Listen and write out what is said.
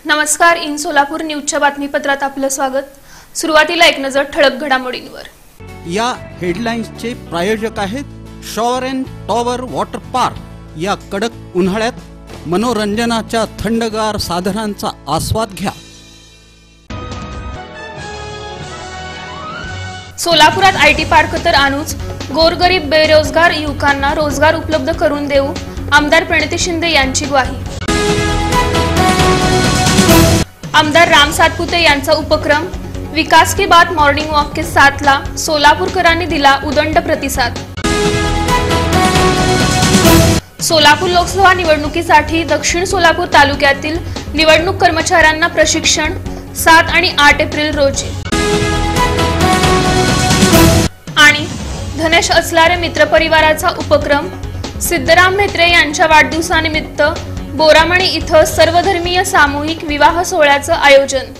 नमस्कार, इन सोलापूर न्यूजच्या बातमीपत्रात आपलं स्वागत। सुरुवातीला एक नजर ठळक घडामोडींवर। या हेडलाईन्सचे प्रायोजक आहेत shower and tower water park. या कडक उन्हाळ्यात मनोरंजनाच्या थंडगार साधनांचा आस्वाद घ्या। सोलापुरात आयटी पार्क तर आणूच, गोरगरीब बेरोजगार युवकांना रोजगार उपलब्ध करून देऊ, आमदार प्रणिती शिंदे यांची ग्वाही। आमदार राम सातपुते यांचा उपक्रम विकास के बाद मॉर्निंग वॉक के साथ ला सोलापूरकरांनी दिला उदंड प्रतिसाद। सोलापूर लोकसभा निवडणुकीसाठी दक्षिण सोलापूर तालुक्यातील निवडणूक कर्मचाऱ्यांना प्रशिक्षण 7 आणि 8 एप्रिल रोजी। आणि धनेश असलारे मित्रपरिवाराचा उपक्रम सिद्धराम म्हेत्रे यांच्या वाढदिवसानिमित्त बोरामणी इथं सर्वधर्मीय सामूहिक विवाह सोहळ्याचं आयोजन।